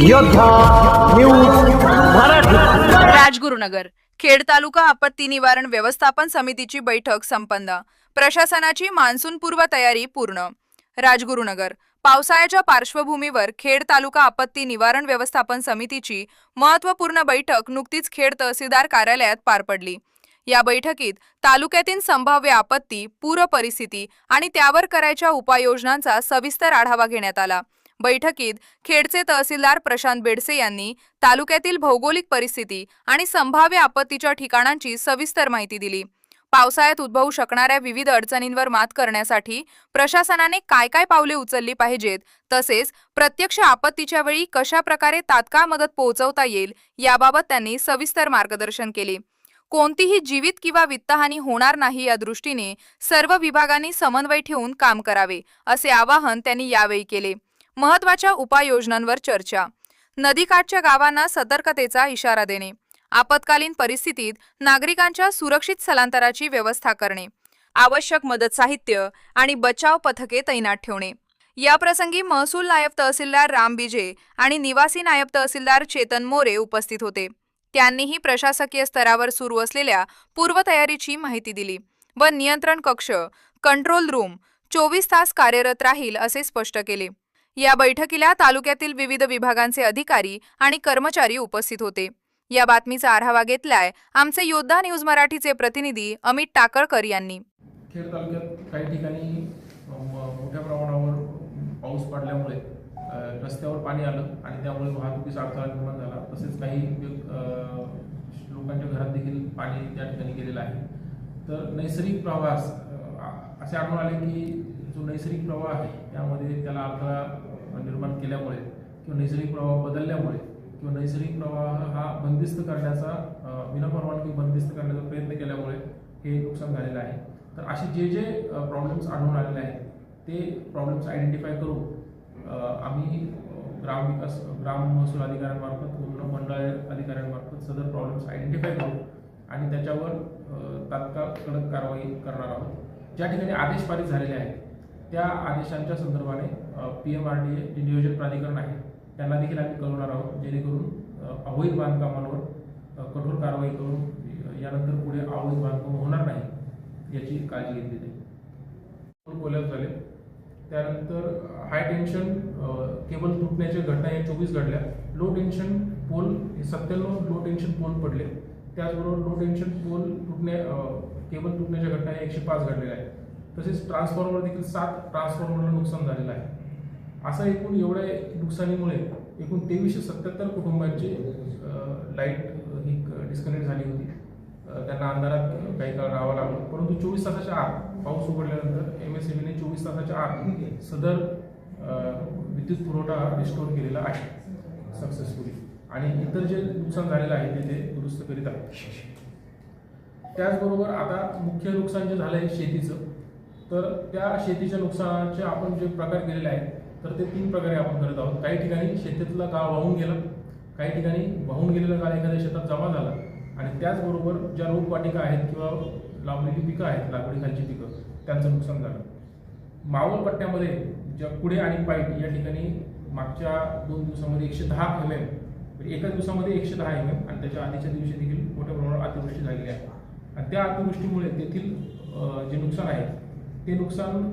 योद्धा न्यूज मराठी। राजगुरुनगर खेड तालुका आपत्ती निवारण व्यवस्थापन समितीची बैठक संपन्न। प्रशासनाची मान्सून पूर्व तयारी पूर्ण। राजगुरुनगर पावसाळ्याच्या पार्श्वभूमीवर खेड तालुका आपत्ती निवारण व्यवस्थापन समितीची महत्त्वपूर्ण बैठक नुकतीच खेड तहसीलदार कार्यालयात पार पडली। या बैठकीत तालुक्यातील संभाव्य आपत्ती, पूर परिस्थिती आणि त्यावर करायच्या उपाययोजनांचा सविस्तर आढावा घेण्यात आला। बैठकीत खेडचे तहसीलदार प्रशांत बेडसे यांनी तालुक्यातील भौगोलिक परिस्थिती आणि संभाव्य आपत्तीच्या ठिकाणांची सविस्तर माहिती दिली। पावसाळ्यात उद्भवू शकणाऱ्या विविध अडचणींवर मात करण्यासाठी प्रशासनाने काय पावले उचलली पाहिजेत, तसेच प्रत्यक्ष आपत्तीच्या वेळी कशा प्रकारे तात्काळ मदत पोहोचवता येईल याबाबत त्यांनी सविस्तर मार्गदर्शन केले। कोणतीही जीवित किंवा वित्तहानी होणार नाही या दृष्टीने सर्व विभागांनी समन्वय ठेवून काम करावे, असे आवाहन त्यांनी यावेळी केले। महत्त्वाच्या उपाययोजनांवर चर्चा। नदीकाठच्या गावांना सतर्कतेचा इशारा देणे। आपत्कालीन परिस्थितीत नागरिकांच्या सुरक्षित स्थलांतराची व्यवस्था करणे। आवश्यक मदत साहित्य आणि बचाव पथके तैनात ठेवणे। या प्रसंगी महसूल नायब तहसीलदार राम बिजे आणि निवासी नायब तहसीलदार चेतन मोरे उपस्थित होते। त्यांनीही प्रशासकीय स्तरावर सुरू असलेल्या पूर्वतयारीची माहिती दिली व नियंत्रण कक्ष, कंट्रोल रूम 24 तास कार्यरत राहील असे स्पष्ट केले। या बैठकीला तालुक्यातील विविध विभागांचे अधिकारी आणि कर्मचारी उपस्थित होते। या बातमीचा आढावा घेतलाय आमचे योद्धा न्यूज मराठीचे प्रतिनिधी अमित टाकळकर यांनी। खेड तालुक्यात काही ठिकाणी मोठ्या प्रमाणावर पाऊस पडल्यामुळे रस्त्यावर पाणी आलं आणि त्यामुळे वाहतुकीस अडथळा निर्माण झाला। तसेच काही लोकांच्या घरात देखील पाणी त्या ठिकाणी गेलेलं आहे। तर नैसर्गिक प्रवाह असे आढळून आले की जो नैसर्गिक प्रवाह आहे त्यामध्ये त्याला अडथळा निर्माण केल्यामुळे किंवा नैसर्गिक प्रवाह बदलल्यामुळे किंवा नैसर्गिक प्रवाह हा बंदिस्त करण्याचा विनापरवानगी बंदिस्त करण्याचा प्रयत्न केल्यामुळे हे नुकसान झालेलं आहे। तर असे जे प्रॉब्लेम्स आढळून आलेले आहेत ते प्रॉब्लेम्स आयडेंटिफाय करून आम्ही ग्राम महसूल अधिकाऱ्यांमार्फत मंडळ अधिकाऱ्यांमार्फत सदर प्रॉब्लेम्स आयडेंटिफाय करू आणि त्याच्यावर तात्काळ कडक कारवाई करणार आहोत। ज्या ठिकाणी आदेश पारित झालेले आहेत त्या आदेशांच्या संदर्भाने PMRDA जे नियोजन प्राधिकरण आहे त्यांना देखील आम्ही कळवणार आहोत, जेणेकरून अवैध बांधकामांवर कठोर कारवाई करून यानंतर पुढे अवैध बांधकाम होणार नाही याची काळजी घेतली जाईल। कोलॅप्स झाले, त्यानंतर हाय टेन्शन केबल तुटण्याच्या घटना या 24 घडल्या। Low tension pole 97 low tension pole पडले। त्याचबरोबर लो टेन्शन पोल केबल तुटण्याच्या घटना 105 घडलेल्या आहेत। तसेच ट्रान्सफॉर्मर देखील 7 ट्रान्सफॉर्मरला नुकसान झालेलं आहे। असं एकूण एवढ्या नुकसानीमुळे एकूण 2377 कुटुंबांची लाईट ही डिस्कनेक्ट झाली होती। त्यांना अंधारात काही काळ राहावं लागलं, परंतु 24 तासाच्या आत पाऊस उघडल्यानंतर MSEBने 24 तासाच्या आत सदर विद्युत पुरवठा रिस्टोर केलेला आहे सक्सेसफुली आणि इतर जे नुकसान झालेलं आहे ते दुरुस्त करीत आहे। त्याचबरोबर आता मुख्य नुकसान जे झालं आहे शेतीचं, तर त्या शेतीच्या नुकसानाचे आपण जे प्रकार केलेले आहेत तर ते 3 प्रकारे आपण करत आहोत। काही ठिकाणी शेतीतला गाळ वाहून गेलं, काही ठिकाणी वाहून गेलेला गाळ एखाद्या शेतात जमा झाला आणि त्याचबरोबर ज्या रोपवाटिका आहेत किंवा लावलेली पिकं आहेत, लाकडीखालची पिकं, त्यांचं नुकसान झालं। मावळ पट्ट्यामध्ये ज्या पुढे आणि पाईट या ठिकाणी मागच्या 2 दिवसामध्ये 110 mm, एका दिवसामध्ये 110 mm आणि त्याच्या आधीच्या दिवशी देखील मोठ्या प्रमाणावर अतिवृष्टी झालेली आहे आणि त्या अतिवृष्टीमुळे तेथील जे नुकसान आहे ते नुकसान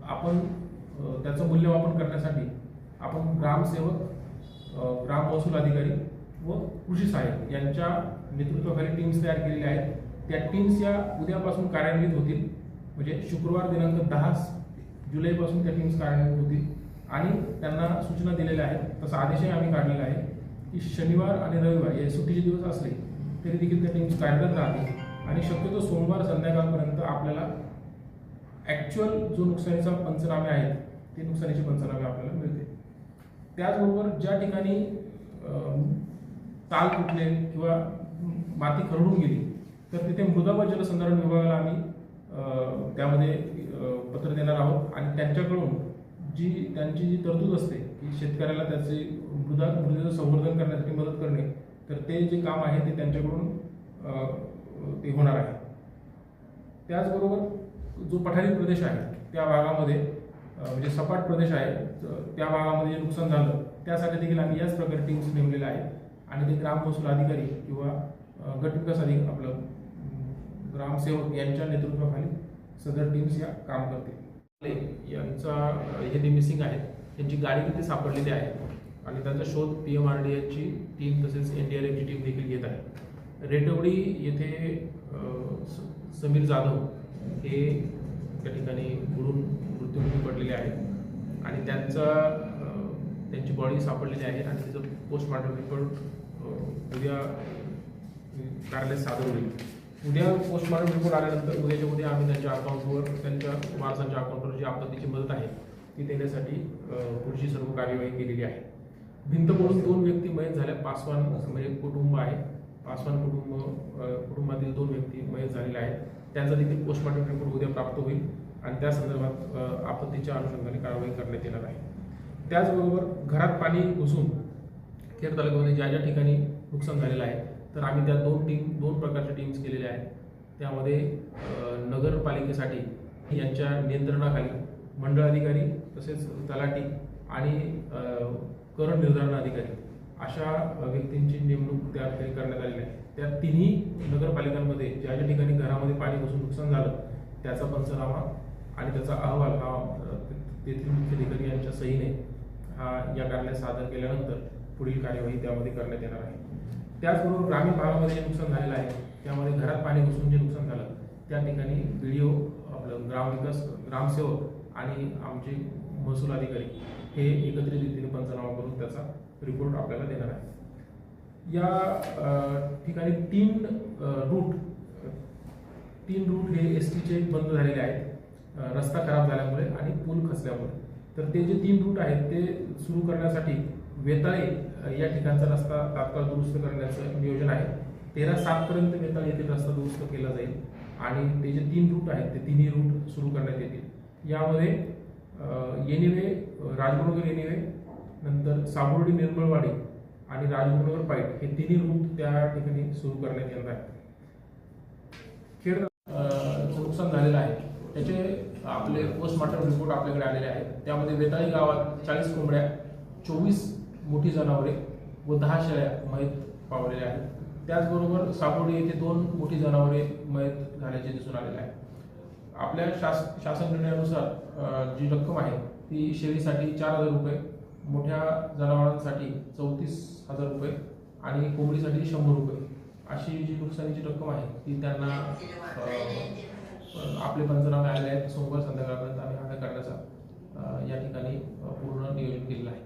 आपण त्याचं मूल्यमापन करण्यासाठी आपण ग्रामसेवक, ग्राम महसूल अधिकारी व कृषी सहाय्यक यांच्या नेतृत्वाखाली टीम्स तयार केलेल्या आहेत। त्या टीम्स या उद्यापासून कार्यान्वित होतील, म्हणजे शुक्रवार दिनांक 10 जुलैपासून त्या टीम्स कार्यान्वित होतील आणि त्यांना सूचना दिलेल्या आहेत। तसा आदेशही आम्ही काढलेला आहे की शनिवार आणि रविवार हे सुट्टीचे दिवस असले तरी देखील त्या टीम्स कार्यरत राहतील आणि शक्यतो सोमवार संध्याकाळपर्यंत आपल्याला ॲक्च्युअल जो नुकसानीचा पंचनामे आहेत ते नुकसानीचे पंचनामे आपल्याला मिळते। त्याचबरोबर ज्या ठिकाणी ताल तुटले किंवा माती खरडून गेली तर तिथे मृदा व जलसंधारण विभागाला आम्ही त्यामध्ये पत्र देणार आहोत आणि त्यांच्याकडून त्यांची जी तरतूद असते की शेतकऱ्याला त्याचे मृदेचं संवर्धन करण्यासाठी मदत करणे, तर ते जे काम आहे ते त्यांच्याकडून ते होणार आहे। त्याचबरोबर जो पठारी प्रदेश आहे त्या भागामध्ये म्हणजे सपाट प्रदेश आहे त्या भागामध्ये जे नुकसान झालं त्यासाठी देखील आम्ही याच प्रकारे टीम्स नेमलेल्या आहेत आणि ते ग्राम महसूल अधिकारी किंवा गट विकास अधिकारी आपलं ग्रामसेवक यांच्या नेतृत्वाखाली सदर टीम्स या काम करतील. यांचा हे मिसिंग आहेत, त्यांची गाडी तिथे सापडलेली आहे आणि त्यांचा शोध PMRDAची टीम तसेच NDRFची टीम देखील घेत आहे. रेटवडी येथे समीर जाधव हे त्या ठिकाणी बुडून मृत्युमुखी पडलेले आहेत आणि त्यांची बॉडी सापडलेली आहे आणि त्याचं पोस्टमॉर्टम रिपोर्ट उद्या कार्यालयात सादर होईल. उद्या पोस्टमॉर्टम रिपोर्ट आल्यानंतर उद्याच्या उद्या आम्ही त्यांच्या अकाउंटवर, त्यांच्या वारसांच्या अकाउंटवर जी आपत्तीची मदत आहे ती देण्यासाठी पुढची सर्व कार्यवाही केलेली आहे. भिंत पडून 2 व्यक्ती मयत झाल्या. पासवान म्हणजे कुटुंब आहे, पासवान कुटुंबातील 2 व्यक्ती मयत झालेल्या आहेत. त्यांचा देखील पोस्टमॉर्टम रिपोर्ट उद्या प्राप्त होईल आणि त्या संदर्भात आपत्तीच्या अनुषंगाने कारवाई करण्यात येणार आहे. त्याचबरोबर घरात पाणी घुसून खेड तालुक्यामध्ये ज्या ज्या ठिकाणी नुकसान झालेलं आहे तर आम्ही त्या 2 प्रकारच्या टीम्स केलेल्या आहेत. त्यामध्ये नगरपालिकेसाठी यांच्या नियंत्रणाखाली मंडळ अधिकारी तसेच तलाठी आणि कर निर्धारण अधिकारी अशा व्यक्तींची नेमणूक त्या ठिकाणी करण्यात आलेली आहे. त्या तिन्ही नगरपालिकांमध्ये ज्या ज्या ठिकाणी घरामध्ये पाणी घुसून नुकसान झालं त्याचा पंचनामा आणि त्याचा अहवाल हा तेथील मुख्याधिकारी यांच्या सहीने हा या कार्यालयात सादर केल्यानंतर पुढील कार्यवाही त्यामध्ये करण्यात येणार आहे. त्याचबरोबर ग्रामीण भागामध्ये जे नुकसान झालेलं आहे त्यामध्ये घरात पाणी घुसून जे नुकसान झालं त्या ठिकाणी BDO, आपलं ग्रामसेवक आणि आमचे महसूल अधिकारी हे एकत्रित रीतीने पंचनामा करून त्याचा रिपोर्ट आपल्याला देणार आहे. या ठिकाणी 3 रूट हे STचे बंद झालेले आहेत रस्ता खराब झाल्यामुळे आणि पूल खचल्यामुळे. तर ते जे 3 रूट आहेत ते सुरू करण्यासाठी वेताळे या ठिकाणचा रस्ता तात्काळ दुरुस्त करण्याचं नियोजन आहे. 13/7 पर्यंत वेताळे येथील रस्ता दुरुस्त केला जाईल आणि ते जे 3 रूट आहेत ते तिन्ही रूट सुरू करण्यात येतील. यामध्ये येनिवे, राजगुरुनगर येनिवे, नंतर साबुर्डी निर्मळवाडी आणि राजगुरुनगर पाईट हे तिन्ही रूट त्या ठिकाणी सुरू करण्यात येणार आहेत. खेड नुकसान झालेलं आहे त्याचे आपले पोस्टमॉर्टम रिपोर्ट आपल्याकडे आलेले आहेत. त्यामध्ये वेताळी गावात 40 कोंबड्या, 24 मोठी जनावरे व 10 शेळ्या मयत पावलेल्या आहेत. त्याचबरोबर साबोर्डी येथे 2 मोठी जनावरे मयत झाल्याचे दिसून आलेले आहे. आपल्या शासन निर्णयानुसार जी रक्कम आहे ती शेळीसाठी 4,000 रुपये, मोठ्या जनावरांसाठी 34,000 रुपये आणि कोंबडीसाठी 100 रुपये अशी जी नुकसानीची रक्कम आहे ती त्यांना आपले पंचनामे आलेले आहेत. सोमवार संध्याकाळपर्यंत आम्ही हा करण्याचा या ठिकाणी पूर्ण नियोजन केलेलं आहे.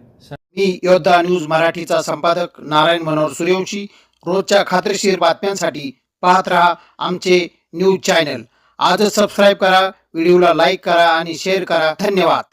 मी योद्धा न्यूज मराठीचा संपादक नारायण मनोहर सूर्यवंशी. रोजच्या खात्रीशीर बातम्यांसाठी पाहत रहा आमचे न्यूज चॅनल. आजच सबस्क्राईब करा, व्हिडिओला लाईक करा आणि शेअर करा. धन्यवाद.